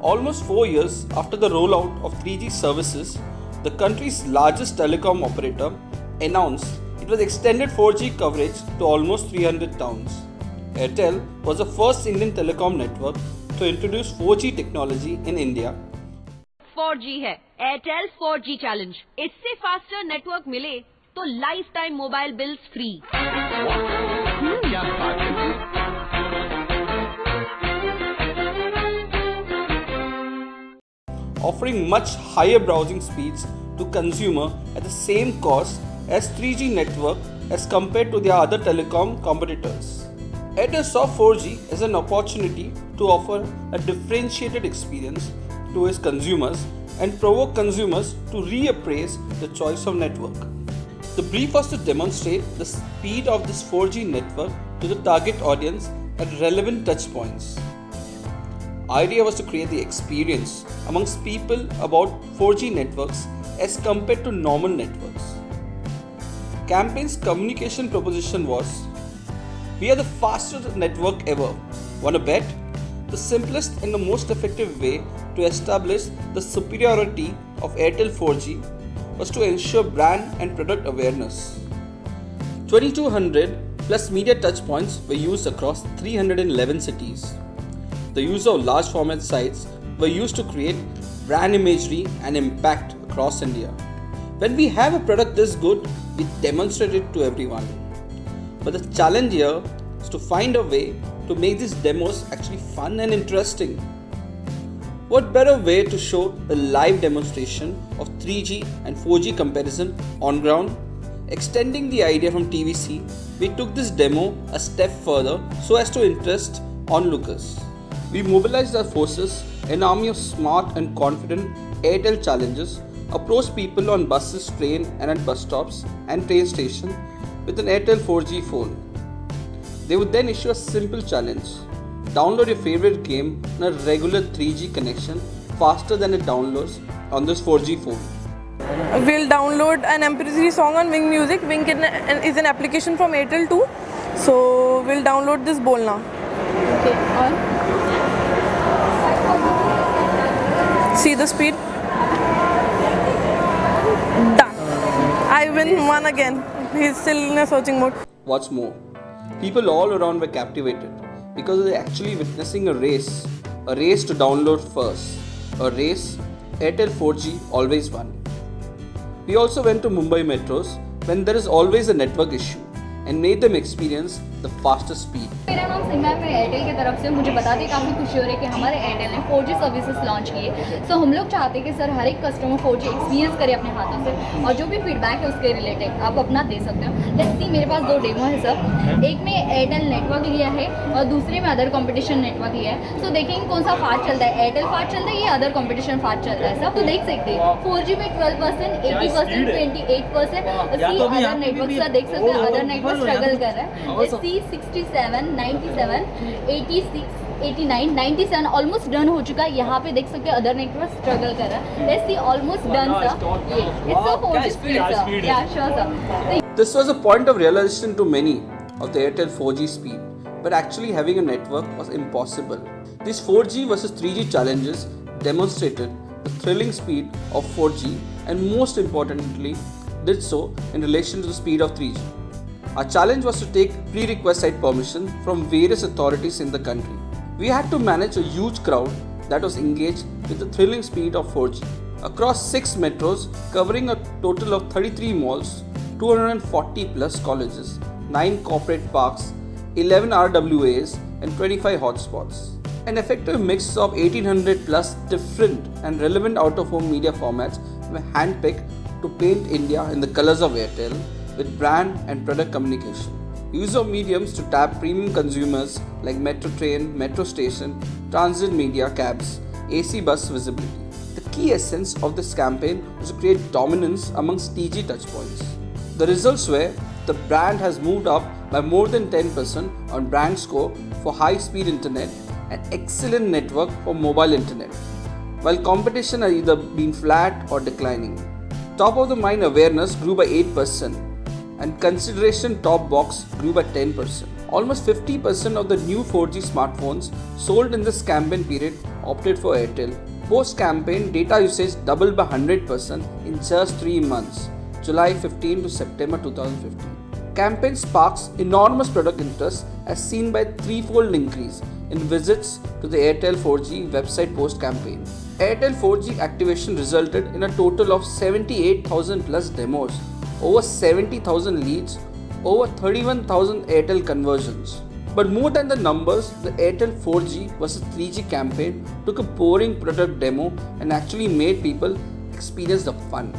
Almost 4 years after the rollout of 3G services, the country's largest telecom operator announced it was extended 4G coverage to almost 300 towns. Airtel was the first Indian telecom network to introduce 4G technology in India. 4G है Airtel 4G challenge. इससे faster network मिले तो life time mobile bills free. क्या बात है। Offering much higher browsing speeds to consumer at the same cost as 3G network as compared to their other telecom competitors. Airtel saw 4G as an opportunity to offer a differentiated experience to its consumers and provoke consumers to reappraise the choice of network. The brief was to demonstrate the speed of this 4G network to the target audience at relevant touchpoints. Idea was to create the experience amongst people about 4G networks as compared to normal networks. Campaign's communication proposition was, "We are the fastest network ever. Wanna bet?" The simplest and the most effective way to establish the superiority of Airtel 4G was to ensure brand and product awareness. 2200 plus media touchpoints were used across 311 cities. The use of large format sites were used to create brand imagery and impact across India. When we have a product this good, we demonstrate it to everyone. But the challenge here is to find a way to make these demos actually fun and interesting. What better way to show a live demonstration of 3G and 4G comparison on ground? Extending the idea from TVC, we took this demo a step further so as to interest onlookers. We mobilized our forces, an army of smart and confident Airtel challengers, approached people on buses, train and at bus stops and train station with an Airtel 4G phone. They would then issue a simple challenge. Download your favorite game on a regular 3G connection faster than it downloads on this 4G phone. We'll download an MP3 song on Wing Music. Wing is an application from Airtel too. So we'll download this Bolna. Okay, on. See the speed? Done. I win one again. He's still in a searching mode. What's more, people all around were captivated because they're actually witnessing a race to download first, a race Airtel 4G always won. We also went to Mumbai metros when there is always a network issue and made them experience the faster speed. मेरा नाम सिम्हा है, मैं Airtel की तरफ से मुझे बताते काफ़ी खुशी हो रही है कि हमारे एयरटेल ने 4G सर्विसेज लॉन्च किए। सो हम लोग चाहते हैं कि सर हर एक कस्टमर 4G एक्सपीरियंस करे अपने हाथों से और जो भी फीडबैक है उसके रिलेटेड आप अपना दे सकते हो। लेट्स सी, मेरे पास 2 डेमो है सर। एक में एयरटेल नेटवर्क लिया है और दूसरे में अदर कॉम्पिटिशन नेटवर्क लिया है। सो देखेंगे कौन सा फास्ट चलता है, एयरटेल फास्ट चलता है या अदर कॉम्पिटिशन फास्ट चलता है। सब तो देख सकते हैं 4G में 12%, 80%, 28%। अदर नेटवर्क सर देख सकते हैं, अदर नेटवर्क स्ट्रगल कर रहा है। लेट्स सी 67, 97, 86, 89, 97 ऑलमोस्ट डन हो चुका है। यहाँ पे देख सकते हैं अदर नेटवर्क स्ट्रगल कर रहा है। Let's see almost done sir. ये it's a 4G speed sir. Yeah sure sir. This was a point of realization to many of the Airtel 4G speed, but actually having a network was impossible. These 4G versus 3G challenges demonstrated the thrilling speed of 4G and most importantly did so in relation to the speed of 3G. Our challenge was to take pre-request site permission from various authorities in the country. We had to manage a huge crowd that was engaged with the thrilling speed of 4G. Across 6 metros covering a total of 33 malls, 240 plus colleges, 9 corporate parks, 11 RWAs and 25 hotspots. An effective mix of 1800 plus different and relevant out-of-home media formats were handpicked to paint India in the colors of Airtel with brand and product communication. Use of mediums to tap premium consumers like metro train, metro station, transit media, cabs, AC bus visibility. The key essence of this campaign was to create dominance amongst 3G touchpoints. The results were the brand has moved up by more than 10% on brand score for high-speed internet and excellent network for mobile internet, while competition has either been flat or declining. Top of the mind awareness grew by 8%. And consideration top box grew by 10%. Almost 50% of the new 4G smartphones sold in this campaign period opted for Airtel. Post-campaign, data usage doubled by 100% in just 3 months, July 15 to September 2015. Campaign sparks enormous product interest as seen by threefold increase in visits to the Airtel 4G website post-campaign. Airtel 4G activation resulted in a total of 78,000 plus demos, over 70,000 leads, over 31,000 Airtel conversions. But more than the numbers, the Airtel 4G versus 3G campaign took a boring product demo and actually made people experience the fun.